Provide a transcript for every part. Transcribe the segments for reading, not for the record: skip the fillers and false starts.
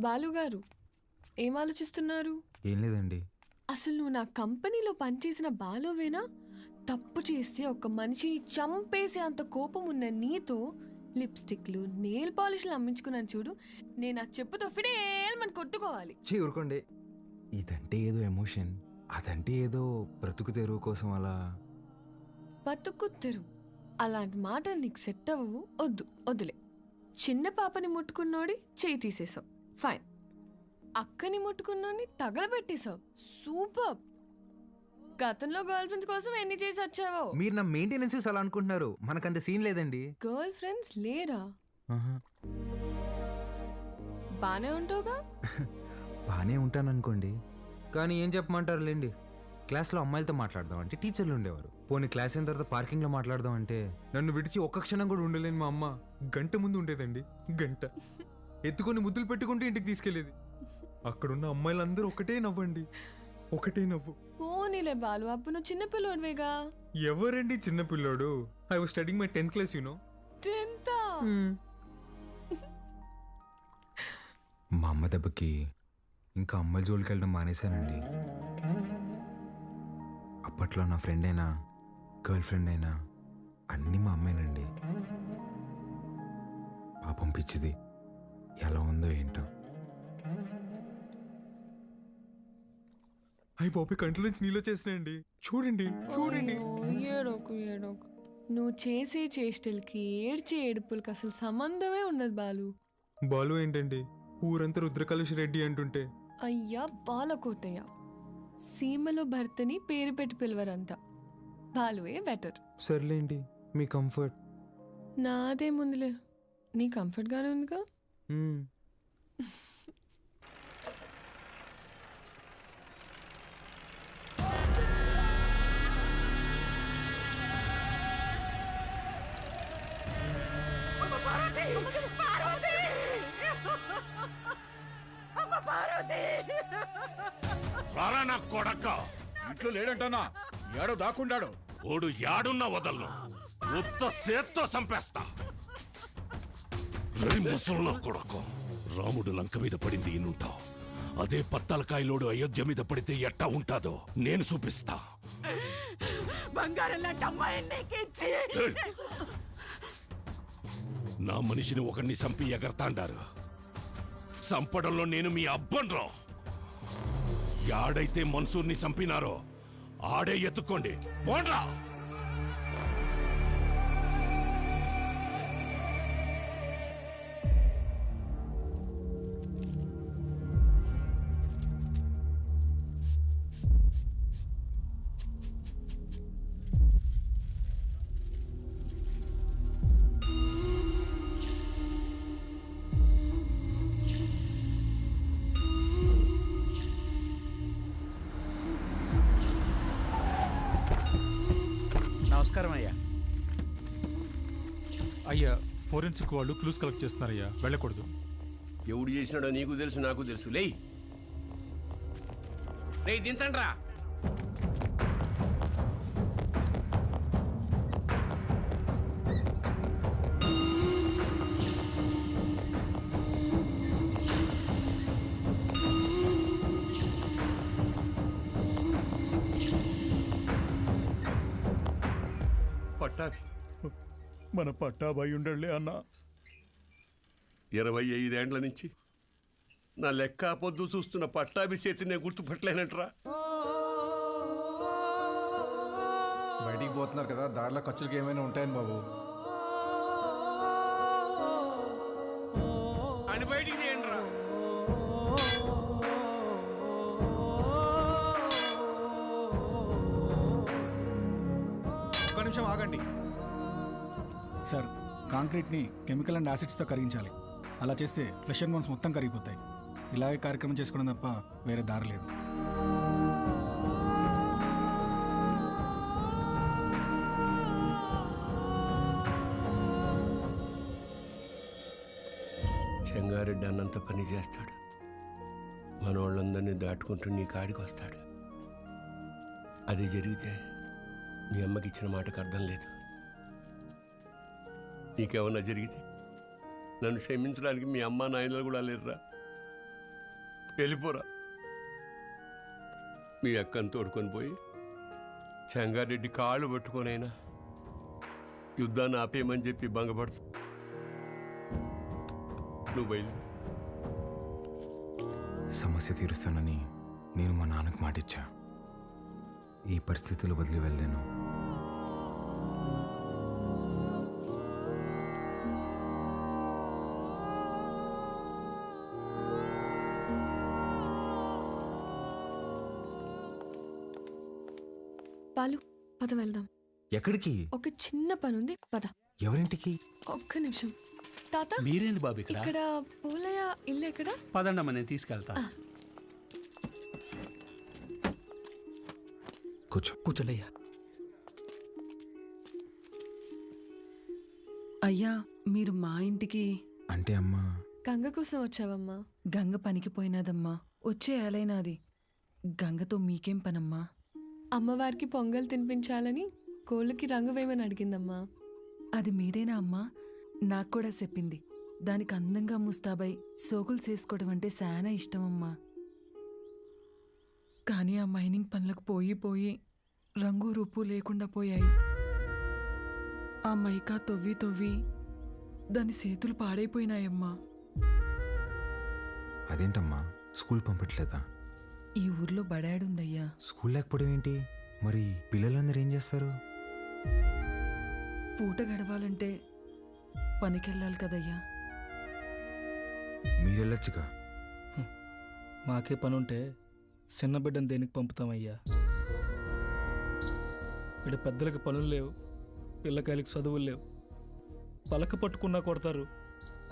బాలుగారు ఏం ఆలోచిస్తున్నారు? ఏం లేదండి. అసలు నువ్వు నా కంపెనీలో పనిచేసిన బాలువేనా? తప్పు చేస్తే ఒక మనిషిని చంపేసే అంత కోపం ఉన్న నీతో లిప్స్టిక్లు నెయిల్ పాలిష్లు అమ్మించుకున్నాను చూడు. నేను ఆ చెప్పుతో ఫిడేల్మని కొట్టుకోవాలి. ఊరుకోండి. ఇదంటే ఏదో ఎమోషన్, అదంటే ఏదో బ్రతుకు తెరువు కోసం అలా. బతుకు తెరువు అలాంటి మాటలు నీకు సెట్ అవ్వవు. వద్దులే. చిన్న పాపని ముట్టుకున్నోడి చేయి తీసేసావు, ఫైన్. అక్కని ముట్టుకున్నోడిని తగలబెట్టేశావు, సూపర్. గతంలో గర్ల్ ఫ్రెండ్స్ కోసం ఎన్ని చేసి వచ్చావో. మీరు నా మెయింటెనెన్స్ అలా అనుకుంటున్నారు, మనకంత సీన్ లేదండి. గర్ల్ ఫ్రెండ్స్ లేరా? బానే ఉంటావుగా? బానే ఉంటాను అనుకోండి, కానీ ఏం చెప్పమంటారు లేండి. క్లాస్లో అమ్మాయిలతో మాట్లాడదాం అంటే టీచర్లు ఉండేవారు. పోనీ క్లాస్ అయిన తర్వాత పార్కింగ్లో మాట్లాడదాం అంటే నన్ను విడిచి ఒక్క క్షణం కూడా ఉండలేని మా అమ్మ గంట ముందు ఉండేదండి. గంట ఎత్తుకొని ముద్దులు పెట్టుకుంటూ ఇంటికి తీసుకెళ్లేది. అక్కడున్న అమ్మాయిలందరూ ఒకటే నవ్వండి, ఒకటే నవ్వు. పోనీలే బాలు, అప్పుడు నువ్వు చిన్నపిల్లోడివేగా. ఎవరండి చిన్నపిల్లోడు? I was studying my 10th class, you know. 10th? మా అమ్మ దెబ్బకి ఇంకా అమ్మాయిల జోలికి వెళ్ళడం మానేశానండి. అప్పట్లో నా ఫ్రెండ్ అయినా గర్ల్ ఫ్రెండ్ అయినా అన్నీ మా అమ్మాయినండి. పాపం పిచ్చిది ఎలా ఉందో ఏంటో. అయ్యి బాబు కంట్లోంచి నీళ్ళు వచ్చేసినాయండి. చూడండి చూడండి. ఏడోకు. నువ్వు చేసే చేష్టలకి ఏడ్చే ఏడుపులకి అసలు సంబంధమే ఉండదు బాలు. బాలు ఏంటండి ఊరంతా రుద్రకలుష్ రెడ్డి అంటుంటే. అయ్యా బాలకోటయ్య, సీమలో భర్తని పేరు పెట్టి పిలవరంట. బాలువే బెటర్. సర్లేండి, మీ కంఫర్ట్. నాదేముందిలే, నీ కంఫర్ట్ గానే ఉందిగా. రారా నా కొడక. ఇంట్లో లేడంటానా? ఏడో దాక్కుండాడు. ఓడు యాడున్నా వదలను, ఉత్త సేత్తో చంపేస్తా. ముసలు కొడక, రాముడు లంక మీద పడింది ఈనుంటావు, అదే పత్తలకాయలోడు అయోధ్య మీద పడితే ఎట్టా ఉంటాదో నేను చూపిస్తా. నా మనిషిని ఒకరిని చంపి ఎగరతాండారు. చంపడంలో నేను మీ అబ్బన్రా. యాడైతే మన్సూర్ని చంపినారో ఆడే ఎత్తుకోండి, పోండ్రా. నమస్కారం అయ్యా. అయ్యా, ఫోరెన్సిక్ వాళ్ళు క్లూస్ కలెక్ట్ చేస్తున్నారయ్యా, వెళ్ళకూడదు. ఎవడు చేసినాడో నీకు తెలుసు, నాకు తెలుసు. లేయ్ దించండి రా. పట్టాభి, మన పట్టాభాయి ఉండలే అన్నా. 25 ఏండ్ల నుంచి నా లెక్క పొద్దు చూస్తున్న పట్టాభి చేతి నేను గుర్తుపట్టలేనంటరా. బయటికి పోతున్నారు కదా, దారిలో ఖర్చులకి ఏమైనా ఉంటాయని బాబు. అని బయటికి చేయండిరా. ఒక్క నిమిషం ఆగండి సార్. కాంక్రీట్ని కెమికల్ అండ్ యాసిడ్స్తో కరిగించాలి. అలా చేస్తే ఫ్లెష్ అండ్ బోన్స్ మొత్తం కరిగిపోతాయి. ఇలాగే కార్యక్రమం చేసుకోవడం తప్ప వేరే దారి లేదు. చెంగారెడ్డి అన్నంత పని చేస్తాడు, మనోళ్ళందరినీ దాటుకుంటూ నీ కాడికి వస్తాడు. అది జరిగితే మీ అమ్మకి ఇచ్చిన మాటకు అర్థం లేదు. నీకేమన్నా జరిగితే నన్ను క్షమించడానికి మీ అమ్మ నాయనలు కూడా లేరురా. వెళ్ళిపోరా. మీ అక్కను తోడుకొని పోయి చెంగారెడ్డి కాళ్ళు పట్టుకొనైనా యుద్ధాన్ని ఆపేయమని చెప్పి భంగపడుతు. నువ్వు బయలుదేరు. సమస్య తీరుస్తానని నేను మా నాన్నకు మాటిచ్చా. ఈ పరిస్థితులు వదిలి వెళ్ళాను. పాలు పద వెళ్దాం. ఎక్కడికి? ఒక చిన్న పనుంది, పద. ఎవరింటికి? ఒక్క నిమిషం. తాత, మీరేంది బాబు ఇక్కడ? ఇక్కడ పోలయ్య ఇల్లు ఎక్కడ? పదండమ్మ, నేను తీసుకెళ్తా. కూర్చో. కూర్చోండి అయ్యా. అయ్యా, మీరు మా ఇంటికి అంటే అమ్మా, గంగ కోసం వచ్చావమ్మా? గంగ పనికి పోయినాదమ్మా. వచ్చే ఏలైనాది. గంగతో మీకేం పనమ్మా? అమ్మవారికి పొంగల్ తినిపించాలని కోళ్ళకి రంగు వేయమని అడిగిందమ్మా. అది మీరేనా అమ్మా? నాకు కూడా చెప్పింది. దానికి అందంగా ముస్తాబై సోకులు చేసుకోవడం అంటే శానా ఇష్టమమ్మా. కానీ ఆ మైనింగ్ పనులకు పోయి రంగు రూపు లేకుండా పోయాయి. ఆ మైకా తవ్వి దాని చేతులు పాడైపోయినాయమ్మా. అదేంటమ్మా, స్కూల్ పంపట్లేదా? ఈ ఊర్లో బడాడుందయ్యా. స్కూల్ లేకపోవడం ఏంటి? మరి పిల్లలందరూ ఏం చేస్తారు? పూట గడవాలంటే పనికెళ్ళాలి కదయ్యా. మీరెళ్ళొచ్చుగా. మాకే పనుంటే చిన్న బిడ్డను దేనికి పంపుతామయ్యా? ఇక్కడ పెద్దలకి పనులు లేవు, పిల్లకాయలకి చదువులు లేవు. పలక పట్టుకున్నా కొడతారు,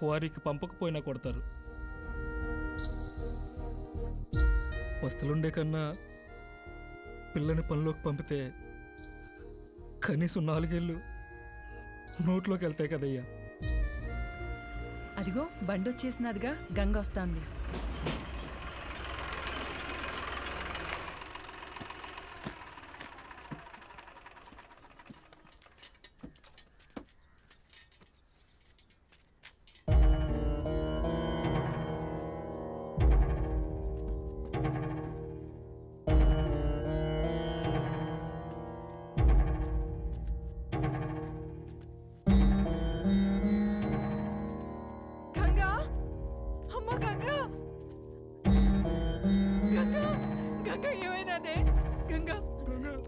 క్వారీకి పంపకపోయినా కొడతారు. పస్తులుండే కన్నా పిల్లని పనిలోకి పంపితే కనీసం 4 ఏళ్ళు నోట్లోకి వెళ్తాయి కదయ్యా. అదిగో బండొచ్చేసినదిగా, గంగ వస్తాంది. గంగా, అమ్మ గంగా, గంగా, గంగా ఏమైనాదే? గంగా,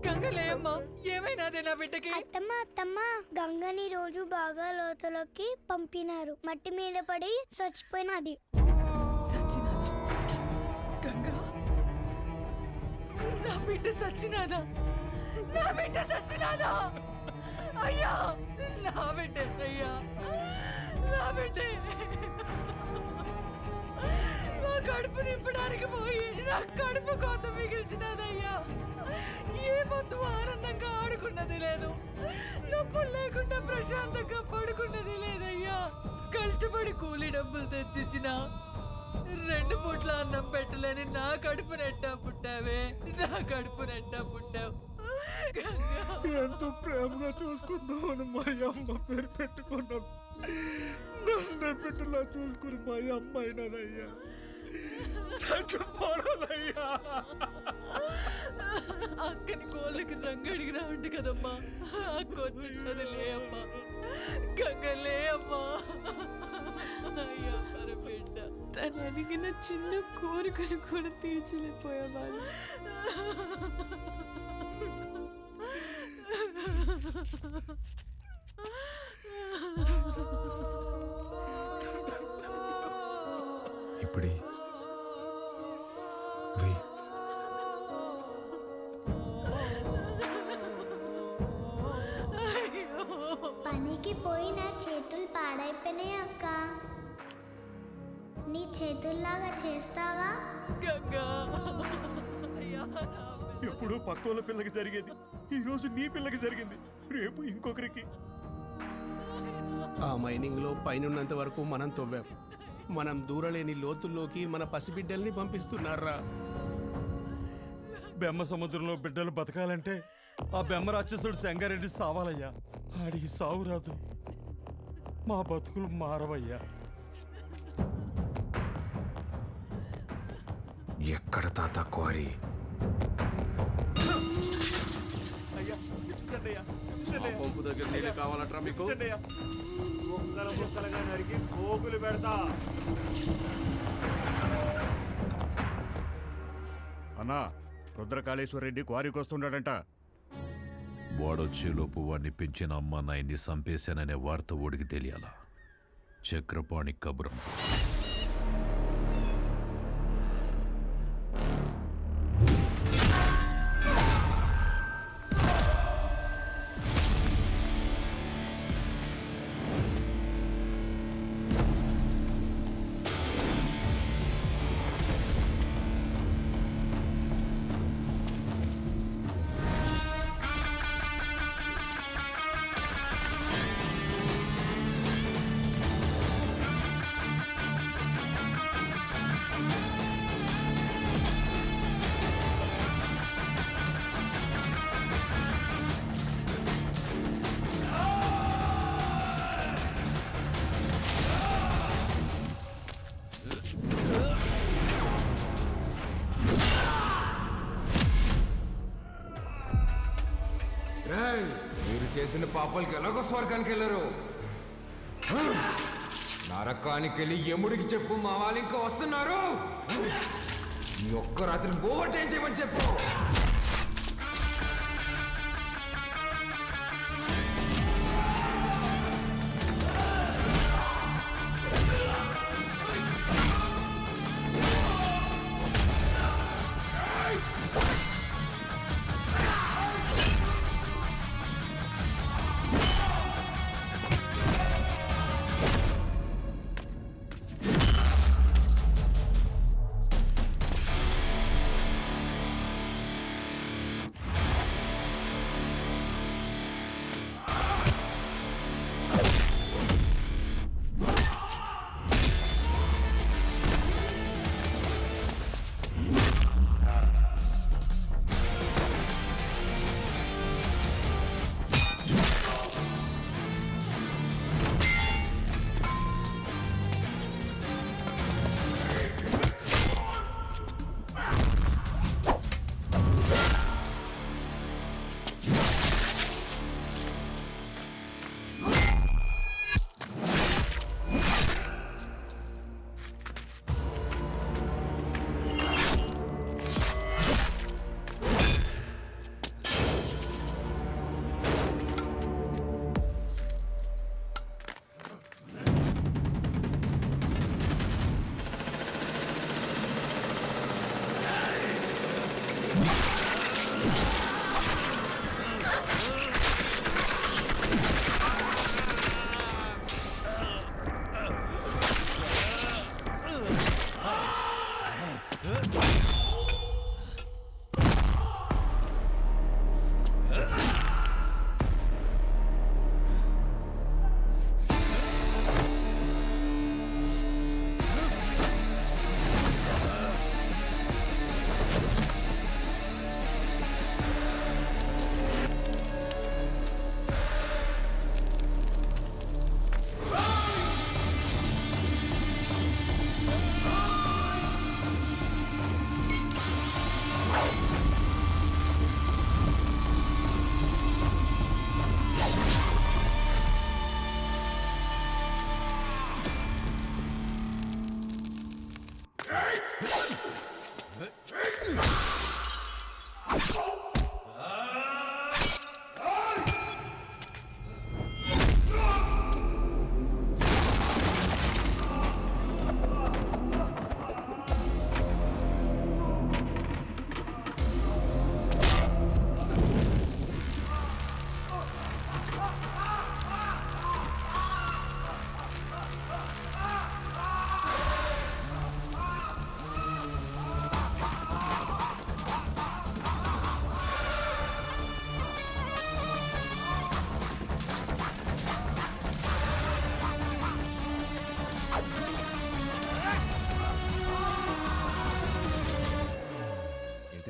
గంగా లేమ్మా, ఏమైనాదే నా బిడ్డకి? అత్తమ్మ గంగని రోజు బాగా లోతులోకి పంపినారు. మట్టి మీద పడి చచ్చిపోయినది. సచ్చినాదా? గంగా, నా బిడ్డ సచ్చినాదా? నా బిడ్డ సచ్చినాదా? అయ్యా, నా బిడ్డ, అయ్యా, నా బిడ్డ నా కడుపు నింపడానికి పోయి నా కడుపు కోత మిగిల్చినదయ్యా. ఏ పొద్దు ఆనందంగా ఆడుకున్నది లేదు, నొప్పులు లేకుండా ప్రశాంతంగా పడుకున్నది లేదయ్యా. కష్టపడి కూలి డబ్బులు తెచ్చిచ్చిన 2 పూట్ల అన్నం పెట్టలేని నా కడుపు నెట్టా పుట్టావే, నా కడుపు నెట్టా పుట్టావు. ఎంతో ప్రేమగా చూసుకుందామని మా అమ్మ పేరు పెట్టుకున్నాం. నన్ను బిడ్డలా చూసుకుని మా అమ్మ అయినదయ్యా. చచ్చిపోనదయ్యా. అక్కని కోళ్ళకి రంగు అడిగినా ఉంటే కదమ్మా, అక్క వచ్చినది లే అమ్మా, గంగలే అమ్మా. అయ్యా బిడ్డ, తను అడిగిన చిన్న కోరికను కూడా తీర్చలేకపోయేవాళ్ళు. ఇప్పుడే వెయ్. పనికి పోయి నా చేతులు పాడైపోయినాయి అక్క. నీ చేతుల్లాగా చేస్తావా? గంగా, అయ్యా, ఎప్పుడు పక్కోళ్ళ పిల్లకి జరిగేది ఈ రోజు నీ పిల్లకి జరిగింది, రేపు ఇంకొకరికి. ఆ మైనింగ్లో పైనున్నంత వరకు మనం తవ్వాం. మనం దూరలేని లోతుల్లోకి మన పసిబిడ్డల్ని పంపిస్తున్నారా? బెమ్మ సముద్రంలో బిడ్డలు బతకాలంటే ఆ బెమ్మ రాక్షసుడు సంగారెడ్డి సావాలయ్యా. ఆడికి సావు రాదు, మా బతుకులు మారవయ్యా. ఎక్కడ తాత క్వారీ? పంపు దగ్గర నీళ్ళు కావాలట్రా మీకు? అన్నా, రుద్రకాళేశ్వర రెడ్డి క్వారీకి వస్తుండటంట. వాడొచ్చేలోపు వాడిని పెంచిన అమ్మ నాయన్ని చంపేశాననే వార్త ఓడికి తెలియాలా? చక్రపాణి కబురం. మీరు చేసిన పాపాలకి ఎలాగో స్వర్గానికి వెళ్ళరు. నరకానికి వెళ్ళి యముడికి చెప్పు, మా వాళ్ళు ఇంకా వస్తున్నారు. ఈ ఒక్క రాత్రి ఓవర్ టైం చేయమని చెప్పు.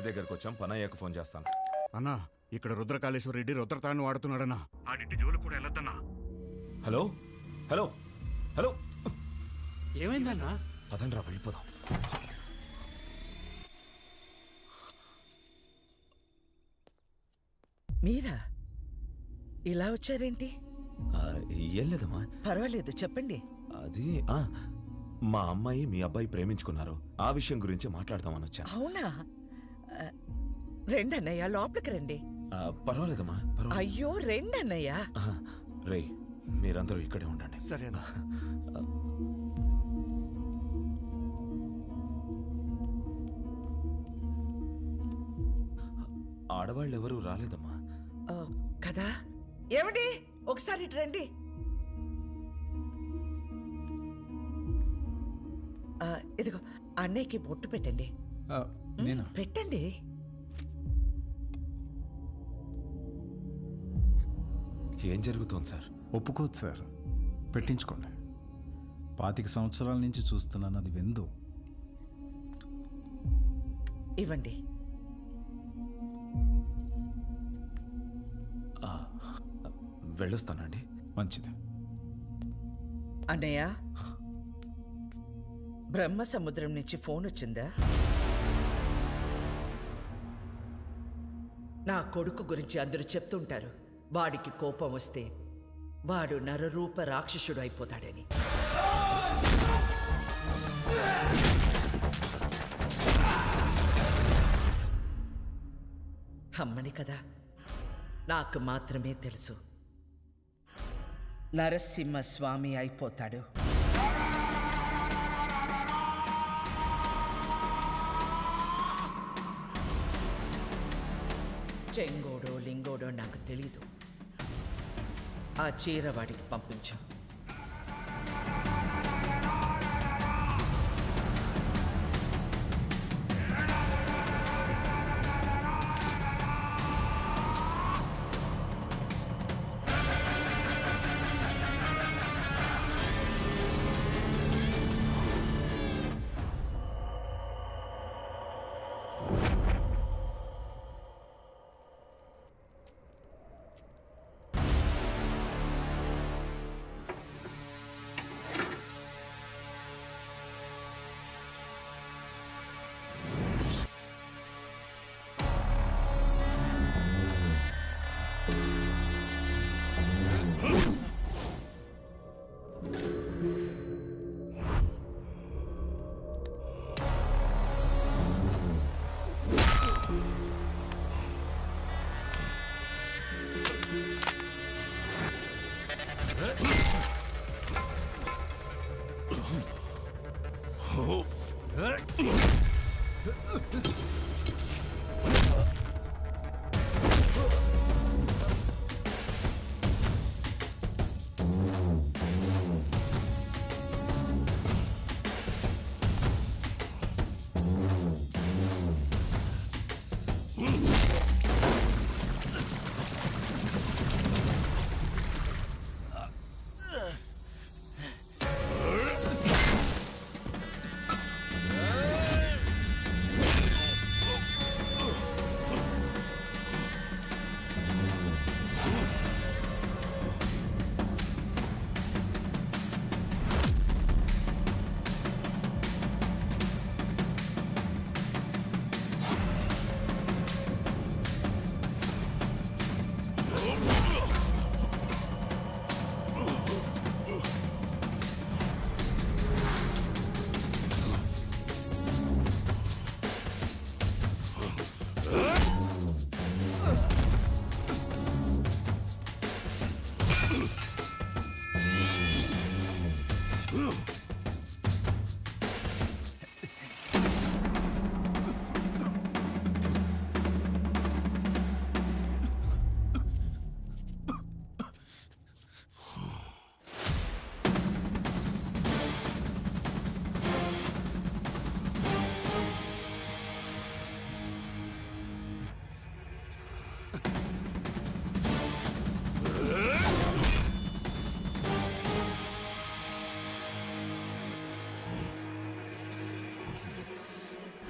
దగ్గరకు వచ్చాం, పని అయ్యాక ఫోన్ చేస్తాను. అన్నా, ఇక్కడ రుద్రకాళేశ్వర రెడ్డి రుద్రతాన్ని వాడుతున్నాడన్నా. ఆడింటి జోలు కూడా వెళ్ళొద్దన్నా. హలో హలో హలో, ఏమైందన్నా? పదండ్రా వెళ్ళిపోదాం. మీరా ఇలా వచ్చారేంటి? ఏం లేదమ్మా. పర్వాలేదు, చెప్పండి. అది మా అమ్మాయి మీ అబ్బాయి ప్రేమించుకున్నారు. ఆ విషయం గురించి మాట్లాడదామని వచ్చాను. అవునా? రెండన్నయ్య, లోపలికి రండి. పర్వాలేదమ్మా, పర్వాలేదు. అయ్యో, రెండన్నయ్య. రే, మీరందరూ ఇక్కడే ఉండండి. సరేనా? ఆడవాళ్ళు ఎవరూ రాలేదమ్మా. కదా? ఏమండి, ఒకసారి ఇటు రండి. ఇదిగో అన్నయ్యకి బొట్టు పెట్టండి. నేనా? పెట్టండి. ఏం జరుగుతోంది సార్? ఒప్పుకోదు సార్, పెట్టించుకోండి. 25 సంవత్సరాల నుంచి చూస్తున్నాను, అది విందు. ఇవ్వండి. వెళ్ళొస్తానండి. మంచిది. అన్నయ్య, బ్రహ్మ సముద్రం నుంచి ఫోన్ వచ్చిందా? నా కొడుకు గురించి అందరూ చెప్తుంటారు, వాడికి కోపం వస్తే వాడు నరరూప రాక్షసుడు అయిపోతాడని. అమ్మని కదా, నాకు మాత్రమే తెలుసు నరసింహస్వామి అయిపోతాడు. చెంగోడో లింగోడో నాకు తెలీదు. ఆ చీర వాడికి పంపించు.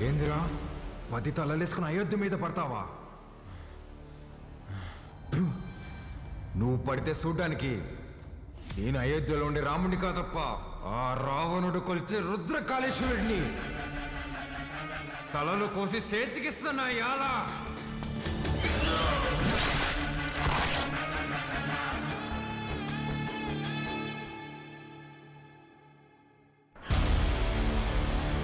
ఏందిరా 10 తలలేసుకుని అయోధ్య మీద పడతావా? నువ్వు పడితే చూడ్డానికి నేను అయోధ్యలో ఉండే రాముడిని కాదప్ప, ఆ రావణుడు కొలిచే రుద్రకాళేశ్వరుడిని. తలలు కోసి చేతికిస్తున్నా యాలా.